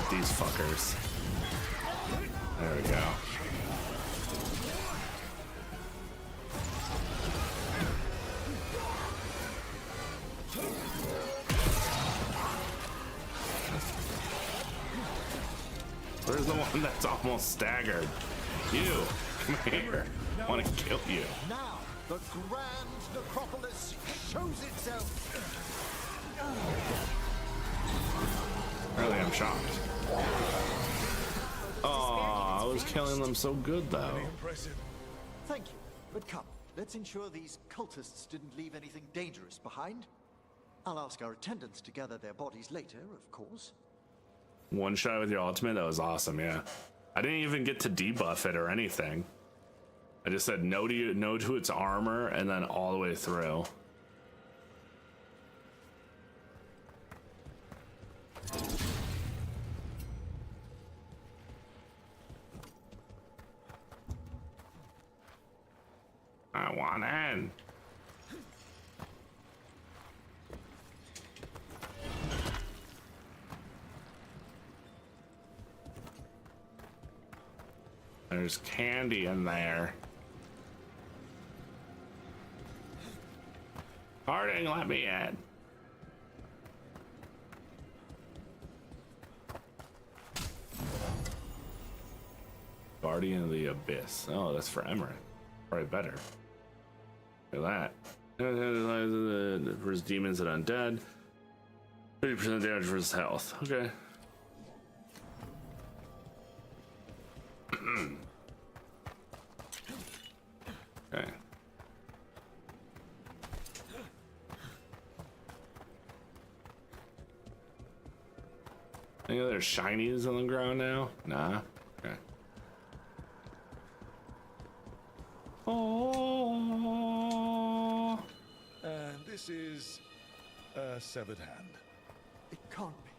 with these fuckers. There we go. Where's the one that's almost staggered? You, come here. I want to kill you. Now the grand necropolis shows itself. Really, I'm shocked. Oh, I was killing them so good though. Thank you, but come, let's ensure these cultists didn't leave anything dangerous behind. I'll ask our attendants to gather their bodies later, of course. One shot with your ultimate, that was awesome, yeah. I didn't even get to debuff it or anything. I just said no to its armor and then all the way through. I want in. There's candy in there. Harding, let me in. Guardian of the Abyss. Oh, that's for Emmerich. Probably better. Look at that. Versus demons and undead. 30% damage versus health. Okay. Okay. Any other shinies on the ground now? Nah. Okay. Oh. And this is a severed hand. It can't be.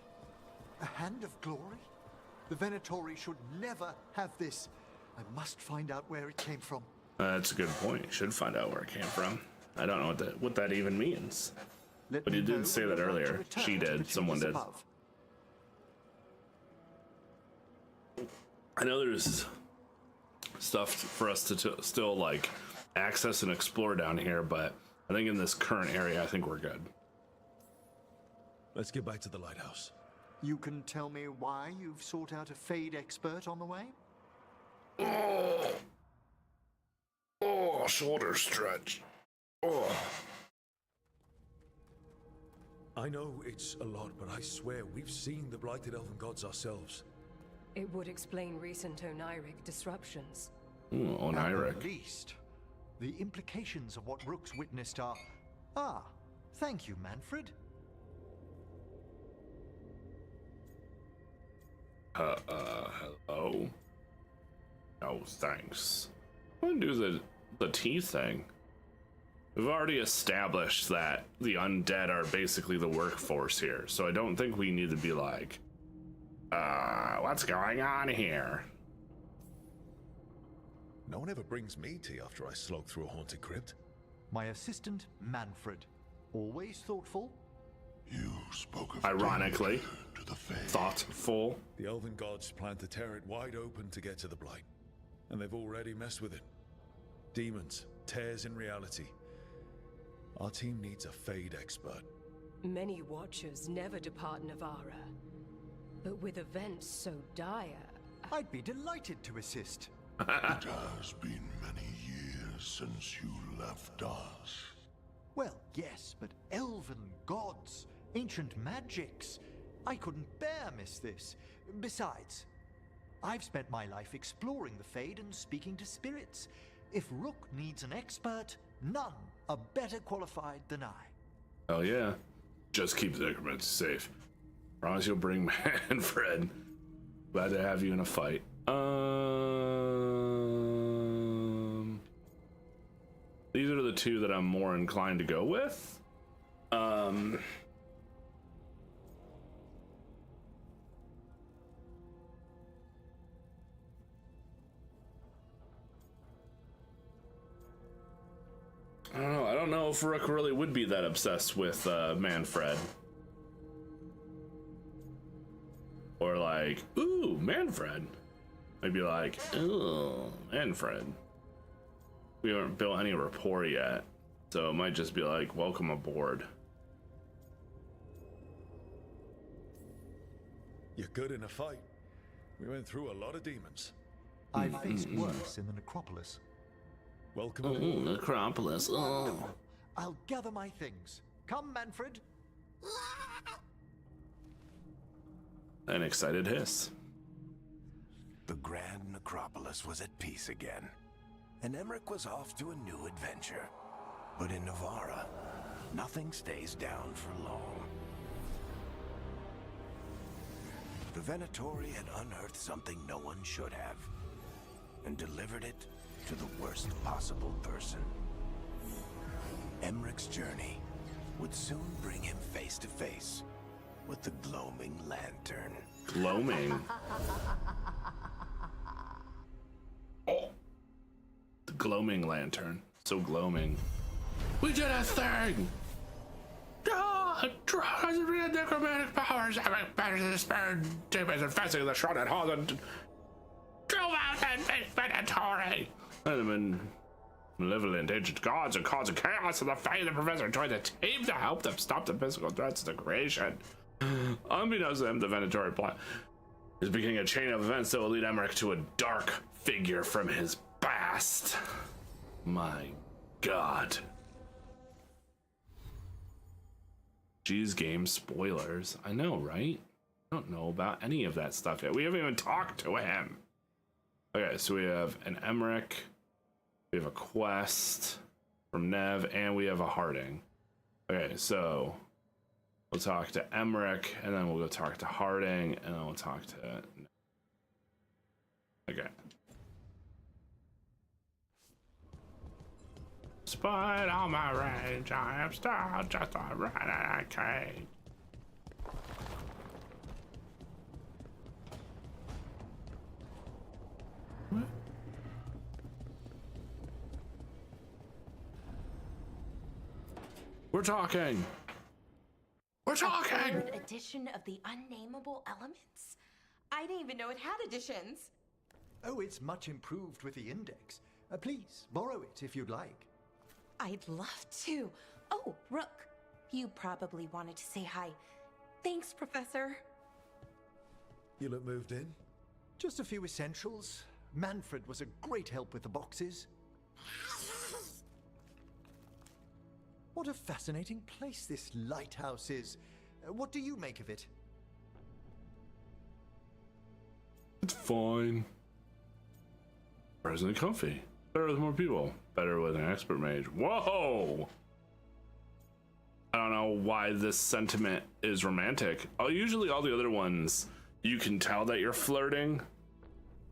A hand of glory? The Venatori should never have this. I must find out where it came from. That's a good point. You should find out where it came from. I don't know what that even means. Let But me you know did say when that you're about to earlier. return She to the did. Someone chambers did. above. I know there's stuff for us to still like access and explore down here, but I think in this current area, I think we're good. Let's get back to the lighthouse. You can tell me why you've sought out a Fade expert on the way? Oh, shoulder stretch. Oh. I know it's a lot, but I swear we've seen the blighted elven gods ourselves. It would explain recent Oniric disruptions. Ooh, Oniric. At least. The implications of what Rook's witnessed are... Ah, thank you, Manfred. Hello? No, thanks. I'm gonna do the tea thing. We've already established that the undead are basically the workforce here, so I don't think we need to be like, what's going on here? No one ever brings me tea after I slog through a haunted crypt. My assistant, Manfred. Always thoughtful. You spoke of Ironically, danger to the Fae. thoughtful. The elven gods plan to tear it wide open to get to the blight, and they've already messed with it. Demons, tears in reality. Our team needs a Fade expert. Many watchers never depart Navara. But with events so dire... I'd be delighted to assist. It has been many years since you left us. Well, yes, but elven gods, ancient magics. I couldn't bear miss this. Besides, I've spent my life exploring the Fade and speaking to spirits. If Rook needs an expert, none are better qualified than I. Hell yeah. Just keep the necromancy safe. Promise you'll bring Manfred. Glad to have you in a fight. These are the two that I'm more inclined to go with. I don't know. I don't know if Rook really would be that obsessed with Manfred. Or like, ooh, Manfred. Maybe like, ooh, Manfred. We haven't built any rapport yet, so it might just be like, welcome aboard. You're good in a fight. We went through a lot of demons. I've faced worse in the necropolis. Welcome Ooh, aboard. Necropolis. Oh. I'll gather my things. Come, Manfred. An excited hiss. The Grand Necropolis was at peace again, and Emmerich was off to a new adventure. But in Navarra, nothing stays down for long. The Venatori had unearthed something no one should have, and delivered it to the worst possible person. Emmerich's journey would soon bring him face to face with the gloaming lantern. Gloaming. Oh. The gloaming lantern. So gloaming. We did a thing! Necromantic powers having better than spared demons infesting the shrouded halls and drove out and Venatori. And malevolent ancient gods and cause of chaos and the fate of the professor joined the team to help them stop the physical threats to creation. Unbeknownst to them, the Venatori plot is beginning a chain of events that will lead Emmerich to a dark figure from his past. My God. Geez, game spoilers. I know, right? I don't know about any of that stuff yet. We haven't even talked to him. Okay, so we have an Emmerich, we have a quest from Nev, and we have a Harding. Okay, so we'll talk to Emmerich, and then we'll go talk to Harding, and then we'll talk to... Okay. Despite all my rage, I am still just a rat in a cage. What? We're talking. We're talking. Third edition of the Unnameable Elements? I didn't even know it had editions. Oh, it's much improved with the index. Please, borrow it if you'd like. I'd love to. Oh, Rook, you probably wanted to say hi. Thanks, Professor. You look moved in? Just a few essentials. Manfred was a great help with the boxes. What a fascinating place this lighthouse is. What do you make of it? It's fine. Presently comfy. Better with more people. Better with an expert mage. Whoa! I don't know why this sentiment is romantic. Usually all the other ones, you can tell that you're flirting.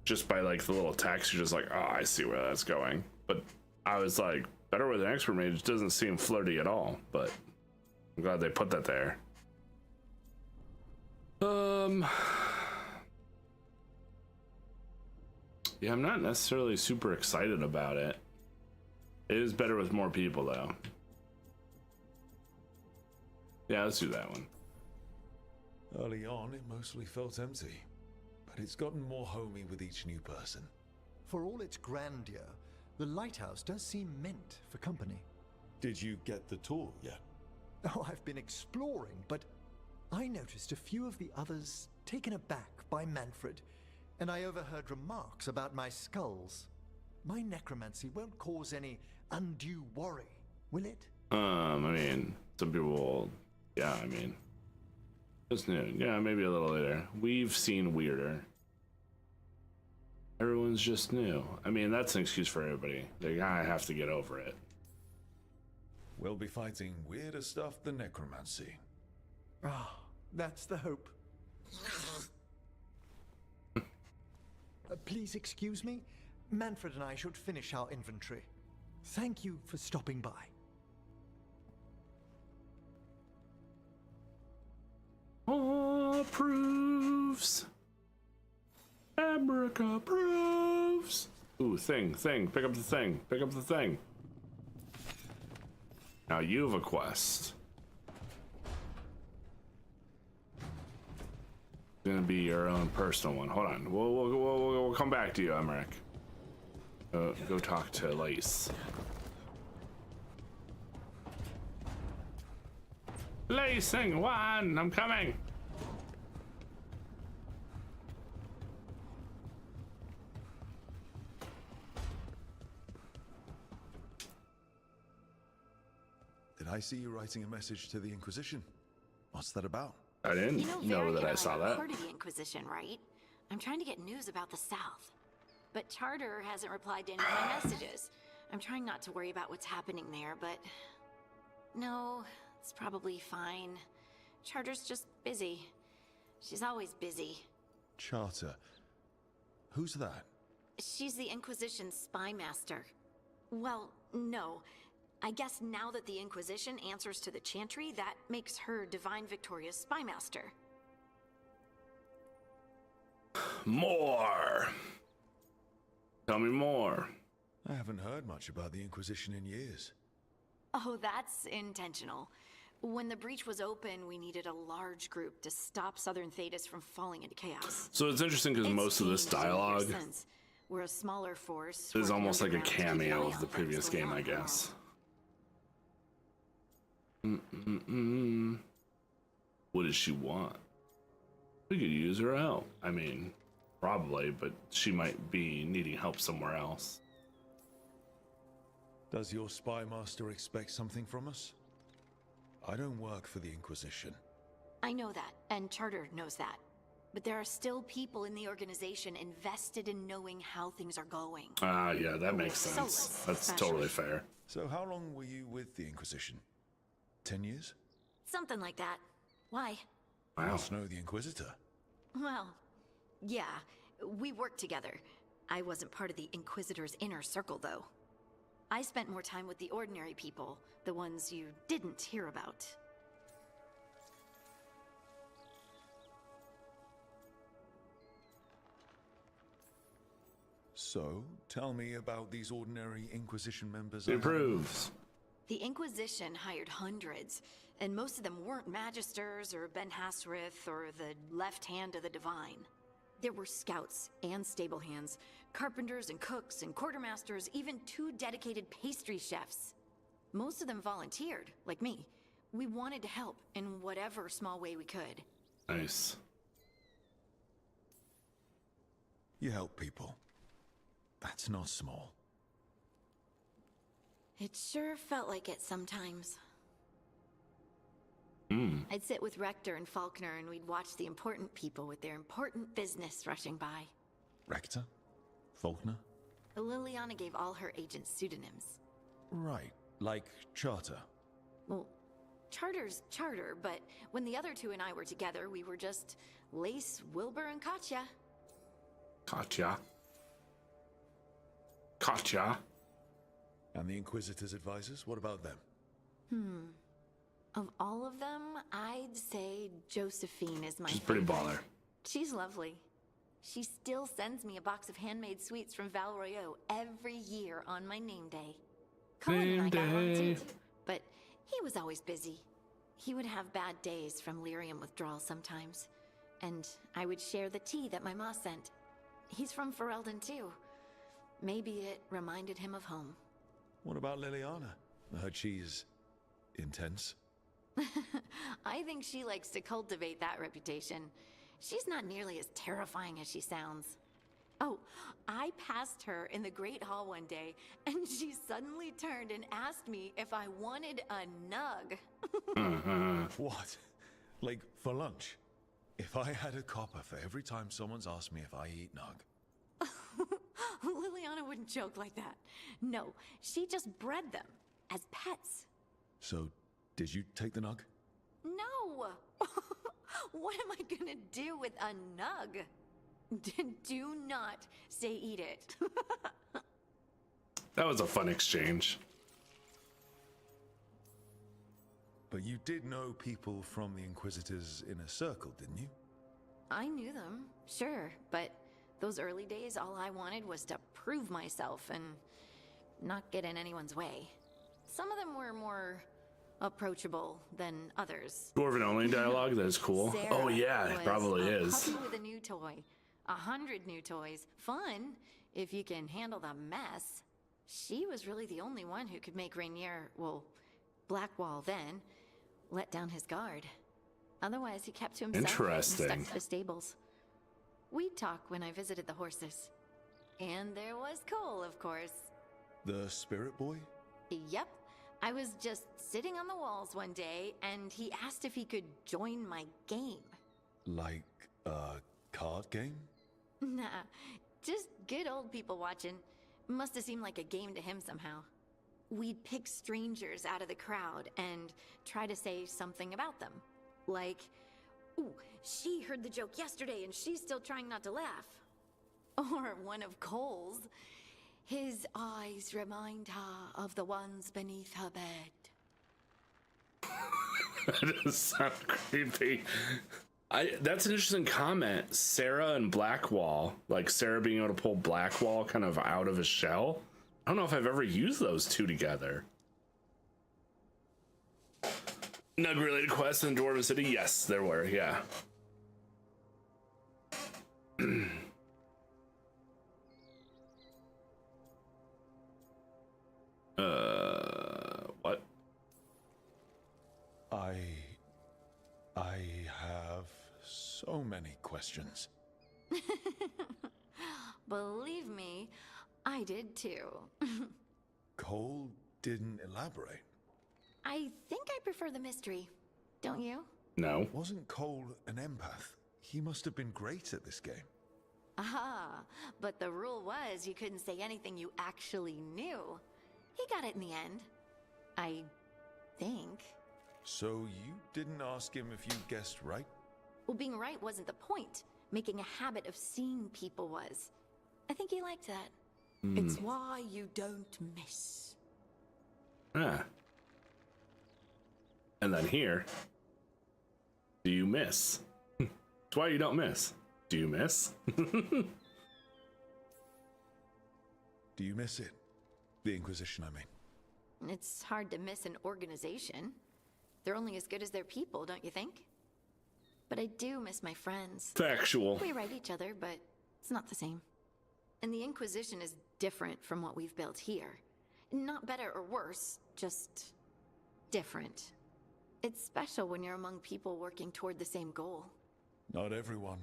Just by like the little text, you're just like, oh, I see where that's going. But I was like, better with an expert mage doesn't seem flirty at all. But I'm glad they put that there. Yeah, I'm not necessarily super excited about it. It is better with more people, though. Yeah, let's do that one. Early on, it mostly felt empty, but it's gotten more homey with each new person. For all its grandeur, the lighthouse does seem meant for company. Did you get the tour yet? Oh, I've been exploring, but I noticed a few of the others taken aback by Manfred, and I overheard remarks about my skulls. My necromancy won't cause any undue worry, will it? I mean, some people will, yeah, I mean, just new. Yeah, maybe a little later. We've seen weirder. Everyone's just new. I mean, that's an excuse for everybody. They gotta have to get over it. We'll be fighting weirder stuff than necromancy. Ah, that's the hope. Please excuse me. Manfred and I should finish our inventory. Thank you for stopping by. Approves. America approves. Ooh, thing. Pick up the thing. Pick up the thing. Now you have a quest. Gonna be your own personal one. Hold on. We'll come back to you, Emmerich. Go talk to Lace. Lacing one, I'm coming. Did I see you writing a message to the Inquisition? What's that about? I didn't know that I saw that. Part of the Inquisition, right? I'm trying to get news about the South. But Charter hasn't replied to any of my messages. I'm trying not to worry about what's happening there, but... No, it's probably fine. Charter's just busy. She's always busy. Charter. Who's that? She's the Inquisition's spy master. Well, no. I guess now that the Inquisition answers to the Chantry, that makes her Divine Victoria's spy master. More. Tell me more. I haven't heard much about the Inquisition in years. Oh, that's intentional. When the breach was open, we needed a large group to stop Southern Thedas from falling into chaos. So it's interesting because most of this dialogue we're a smaller force. is almost like a underground to keep an cameo eye of on the things previous going game, on I in the world. guess. What does she want? We could use her help. I mean, probably, but she might be needing help somewhere else. Does your spy master expect something from us? I don't work for the Inquisition. I know that, and Charter knows that. But there are still people in the organization invested in knowing how things are going. Yeah, that makes sense. Solus, That's especially. totally fair. So how long were you with the Inquisition? 10 years? Something like that. Why? You Wow. must know the Inquisitor. Well, yeah, we worked together. I wasn't part of the Inquisitor's inner circle, though. I spent more time with the ordinary people, the ones you didn't hear about. So, tell me about these ordinary Inquisition members. He approves. The Inquisition hired hundreds, and most of them weren't Magisters or Ben Hasrith or the left hand of the Divine. There were scouts and stable hands, carpenters and cooks and quartermasters, even 2 dedicated pastry chefs. Most of them volunteered, like me. We wanted to help in whatever small way we could. Nice. You help people. That's not small. It sure felt like it sometimes. Hmm. I'd sit with Rector and Faulkner and we'd watch the important people with their important business rushing by. Rector? Faulkner? Liliana gave all her agents pseudonyms. Right, like Charter. Well, Charter's Charter, but when the other 2 and I were together, we were just Lace, Wilbur, and Katya. Katya. Katya. And the Inquisitor's advisors, what about them? Of all of them, I'd say Josephine is my She's pretty favorite. baller. She's lovely. She still sends me a box of handmade sweets from Val Royeau every year on my name day. Cullen and I got along Name too, but he was always busy. He would have bad days from lyrium withdrawal sometimes, and I would share the tea that my ma sent. He's from Ferelden too. Maybe it reminded him of home. What about Liliana? I heard she's intense. I think she likes to cultivate that reputation. She's not nearly as terrifying as she sounds. Oh, I passed her in the Great Hall one day, and she suddenly turned and asked me if I wanted a nug. What? Like, for lunch? If I had a copper for every time someone's asked me if I eat nug. Liliana wouldn't joke like that. No, she just bred them as pets. So, did you take the nug? No! What am I gonna do with a nug? Do not say eat it. That was a fun exchange. But you did know people from the Inquisitor's inner circle, didn't you? I knew them, sure, but those early days, all I wanted was to prove myself and not get in anyone's way. Some of them were more approachable than others. Dwarven only dialogue, that is cool. Sarah Oh yeah, it was probably a is. puppy with a new toy. 100 new toys. Fun, if you can handle the mess. She was really the only one who could make Rainier, well, Blackwall then, let down his guard. Otherwise, he kept to himself Interesting. and stuck to the stables. We'd talk when I visited the horses. And there was Cole, of course. The spirit boy? Yep. I was just sitting on the walls one day, and he asked if he could join my game. Like a card game? Nah, just good old people watching. Must have seemed like a game to him somehow. We'd pick strangers out of the crowd and try to say something about them. Like, ooh, she heard the joke yesterday and she's still trying not to laugh. Or one of Cole's. His eyes remind her of the ones beneath her bed. That does sound creepy. That's an interesting comment. Sarah and Blackwall, like Sarah being able to pull Blackwall kind of out of his shell. I don't know if I've ever used those two together. Nug related quests in Dwarven City? Yes, there were, yeah. What? I have so many questions. Believe me, I did too. Cole didn't elaborate. I think I prefer the mystery, don't you? No. Wasn't Cole an empath? He must have been great at this game. Ah, but the rule was you couldn't say anything you actually knew. He got it in the end. I think. So you didn't ask him if you guessed right? Well, being right wasn't the point. Making a habit of seeing people was. I think he liked that. It's why you don't miss. Ah. And then here, do you miss? It's why you don't miss. Do you miss? Do you miss it? The Inquisition, I mean. It's hard to miss an organization. They're only as good as their people, don't you think? But I do miss my friends. Factual. We write each other, but it's not the same. And the Inquisition is different from what we've built here. Not better or worse, just different. It's special when you're among people working toward the same goal. Not everyone.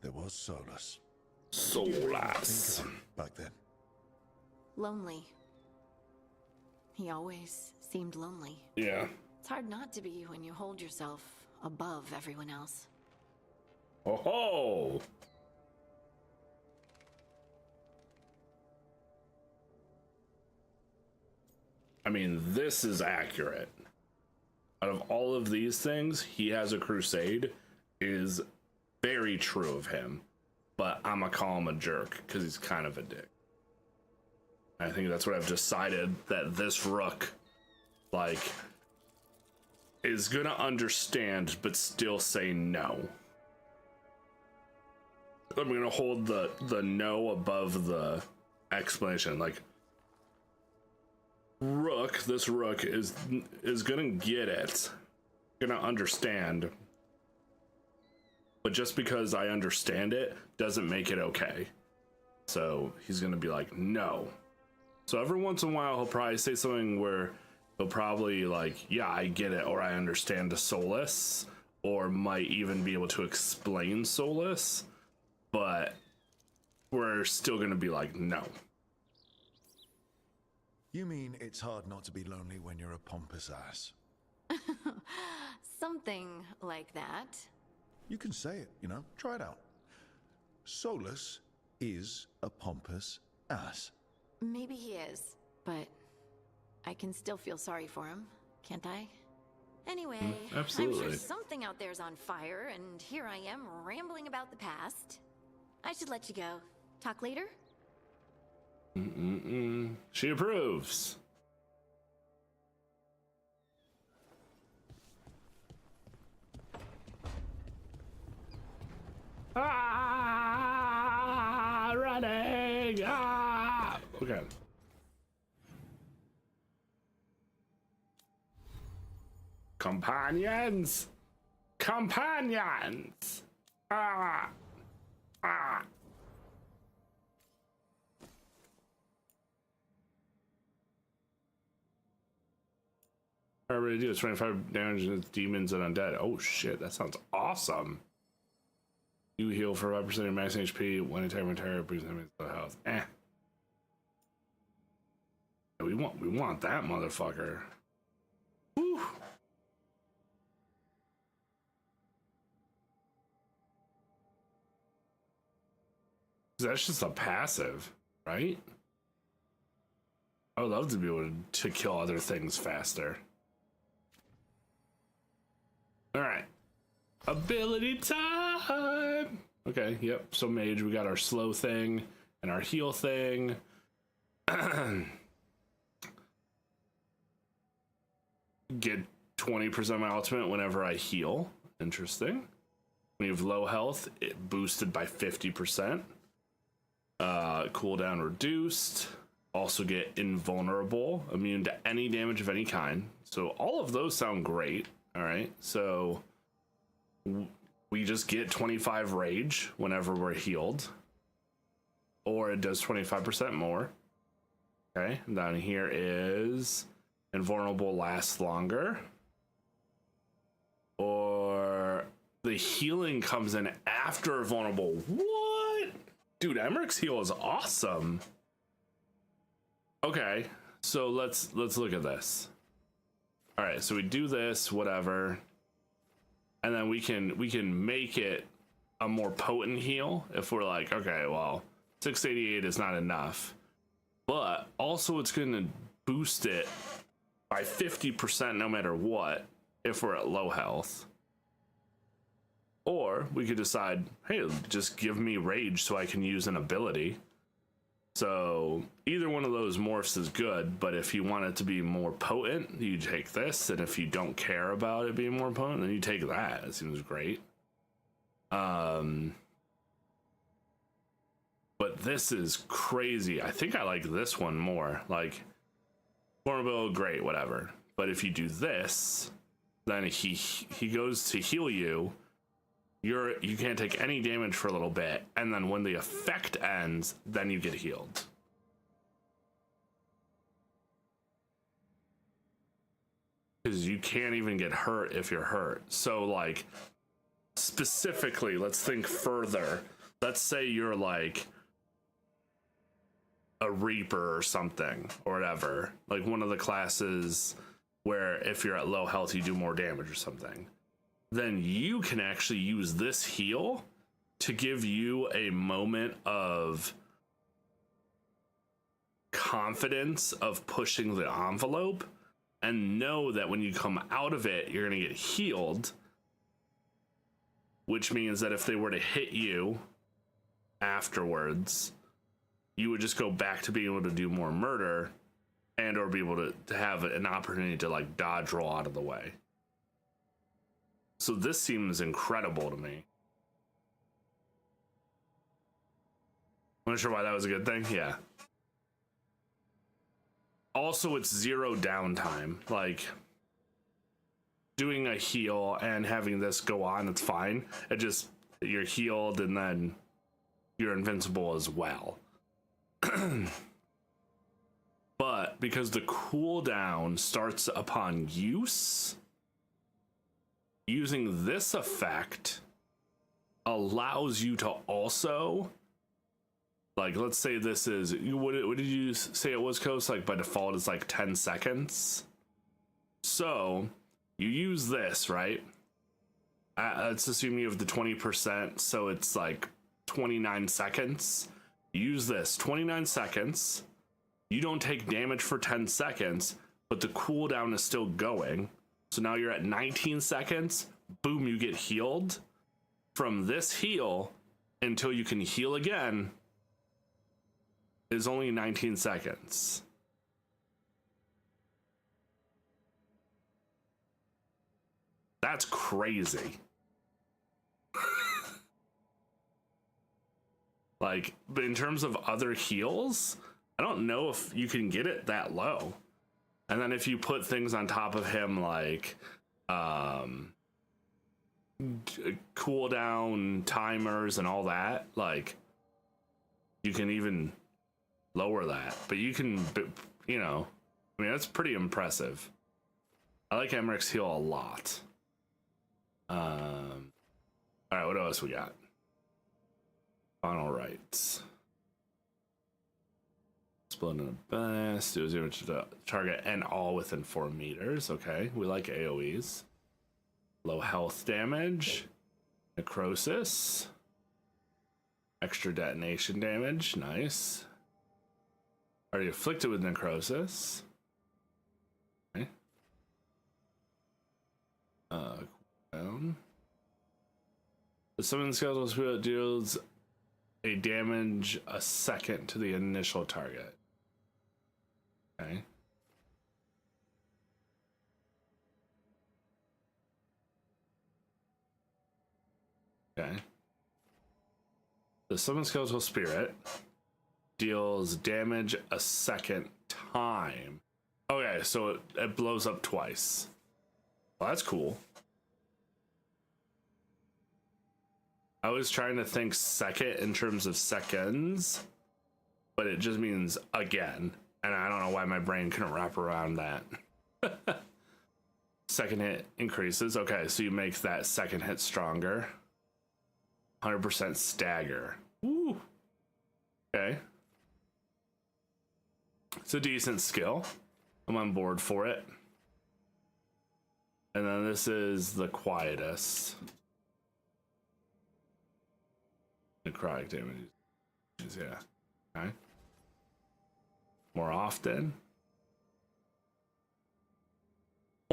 There was Solus. Solus. Think of him back then. Lonely. He always seemed lonely. Yeah. It's hard not to be when you hold yourself above everyone else. Oh ho! I mean, this is accurate. Out of all of these things, he has a crusade is very true of him. But I'm gonna call him a jerk because he's kind of a dick. I think that's what I've decided, that this rook, like, is gonna understand but still say no. I'm gonna hold the no above the explanation. Like, this rook is gonna get it, gonna understand, but just because I understand it doesn't make it okay. So he's gonna be like, no. So every once in a while he'll probably say something where he'll probably like, yeah, I get it, or I understand the Solus, or might even be able to explain Solus, but we're still gonna be like, no. You mean it's hard not to be lonely when you're a pompous ass? Something like that. You can say it, you know? Try it out. Solus is a pompous ass. Maybe he is, but I can still feel sorry for him, can't I? Anyway, absolutely. I'm sure something out there's on fire, and here I am rambling about the past. I should let you go. Talk later? She approves. Running! Okay. Companions! Companions! Ah! Ah! What I really do is 25 damage to demons and undead. Oh shit, that sounds awesome. You heal for 5% of your max HP when attacking terror brings them into health. We want that motherfucker. Whew. That's just a passive, right? I would love to be able to kill other things faster. All right, ability time. Okay, yep. So mage, we got our slow thing and our heal thing. Get 20% of my ultimate whenever I heal. Interesting. When you have low health, it boosted by 50%. Cooldown reduced. Also get invulnerable, immune to any damage of any kind. So all of those sound great. All right, so we just get 25 rage whenever we're healed, or it does 25% more. Okay, and down here is invulnerable lasts longer, or the healing comes in after vulnerable. What? Dude, Emmerich's heal is awesome. Okay, so let's look at this. All right, so we do this, whatever, and then we can make it a more potent heal if we're like, okay, well, 688 is not enough, but also it's going to boost it by 50% no matter what if we're at low health. Or we could decide, hey, just give me rage so I can use an ability. So either one of those morphs is good, but if you want it to be more potent, you take this, and if you don't care about it being more potent, then you take that. It seems great. But this is crazy. I think I like this one more. Like, vulnerable, great, whatever. But if you do this, then he goes to heal you. You can't take any damage for a little bit, and then when the effect ends, then you get healed. Because you can't even get hurt if you're hurt. So, like, specifically, let's think further. Let's say you're like a Reaper or something, or whatever. Like one of the classes where if you're at low health, you do more damage or something. Then you can actually use this heal to give you a moment of confidence of pushing the envelope, and know that when you come out of it, you're going to get healed, which means that if they were to hit you afterwards, you would just go back to being able to do more murder and or be able to have an opportunity to like dodge roll out of the way. So this seems incredible to me. I'm not sure why that was a good thing. Yeah. Also, it's 0 downtime. Like, doing a heal and having this go on, it's fine. It just, you're healed and then you're invincible as well. But because the cooldown starts upon use, using this effect allows you to also, like, let's say this is, what did you say it was, Coast? Like, by default, it's like 10 seconds. So, you use this, right? Let's assume you have the 20%, so it's like 29 seconds. You use this, 29 seconds. You don't take damage for 10 seconds, but the cooldown is still going. So now you're at 19 seconds. Boom, you get healed. From this heal until you can heal again is only 19 seconds. That's crazy. Like, but in terms of other heals, I don't know if you can get it that low. And then if you put things on top of him like cooldown timers and all that, like you can even lower that, but you can, you know, I mean, that's pretty impressive. I like Emmerich's heal a lot. All right, what else we got? Final rights. Split in a best, do 0 to the target and all within 4 meters. Okay, we like AoEs. Low health damage. Necrosis. Extra detonation damage. Nice. Already afflicted with necrosis. Okay. Down. The summon skeletal spirit deals a damage a second to the initial target. Okay. Okay. The summon skeletal spirit deals damage a second time. Okay, so it blows up twice. Well, that's cool. I was trying to think second in terms of seconds, but it just means again. And I don't know why my brain couldn't wrap around that. Second hit increases. Okay, so you make that second hit stronger. 100% stagger. Woo. Okay. It's a decent skill. I'm on board for it. And then this is the quietest. Necrotic damage. Yeah. Okay. More often.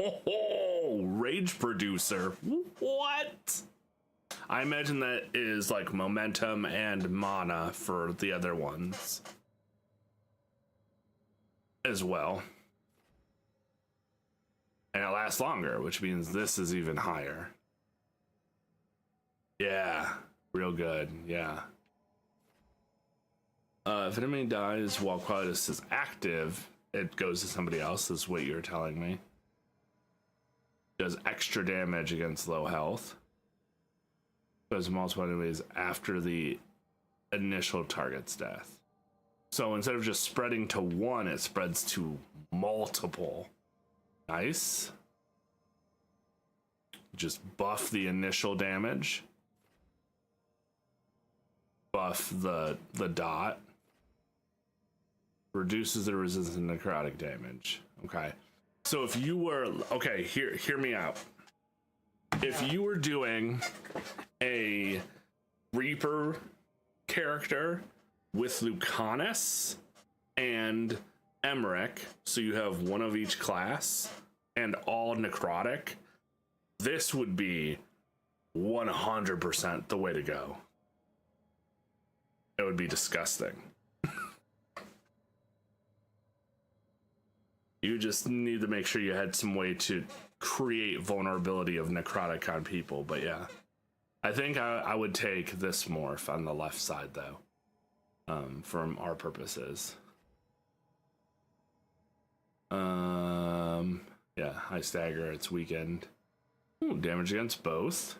Oh, rage producer. What? I imagine that is like momentum and mana for the other ones as well. And it lasts longer, which means this is even higher. Yeah, real good. Yeah. If an enemy dies while Quietus is active, it goes to somebody else, is what you're telling me. Does extra damage against low health. Goes to multiple enemies after the initial target's death. So instead of just spreading to one, it spreads to multiple. Nice. Just buff the initial damage. Buff the dot. Reduces the resistance to necrotic damage. Okay. So if you were, okay, hear me out. If you were doing a Reaper character with Lucanus and Emmerich, so you have one of each class and all necrotic, this would be 100% the way to go. It would be disgusting. You just need to make sure you had some way to create vulnerability of necrotic on people, but yeah. I think I would take this morph on the left side though, from our purposes. Yeah, high stagger, it's weakened. Ooh, damage against both.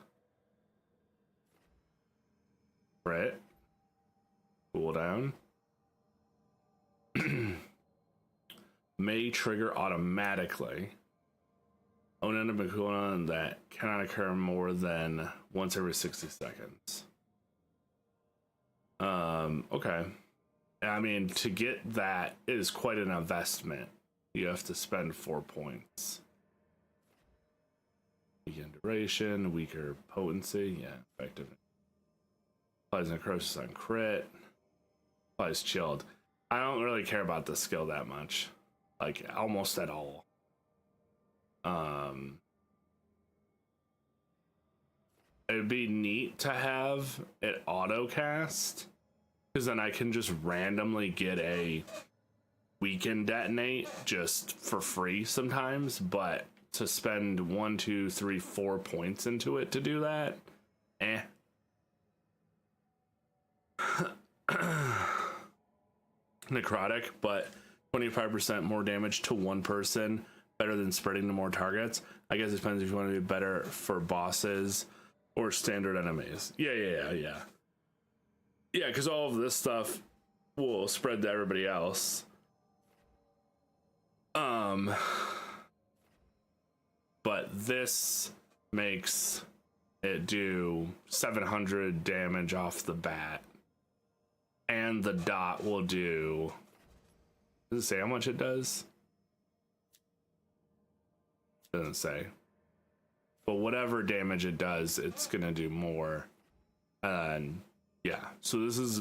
Right. Cooldown. May trigger automatically. Own enemy cooldown that cannot occur more than once every 60 seconds. Okay. I mean, to get that is quite an investment. You have to spend 4 points. Weakened duration, weaker potency, yeah, effective. Applies necrosis on crit. Applies chilled. I don't really care about the skill that much. Like, almost at all. It'd be neat to have it auto cast, because then I can just randomly get a weaken detonate just for free sometimes, but to spend 1, 2, 3, 4 points into it to do that, necrotic, but 25% more damage to one person, better than spreading to more targets. I guess it depends if you want to do better for bosses or standard enemies. Yeah, because all of this stuff will spread to everybody else. But this makes it do 700 damage off the bat. And the dot will do... Does it say how much it does? Doesn't say. But whatever damage it does, it's gonna do more. And yeah, so this is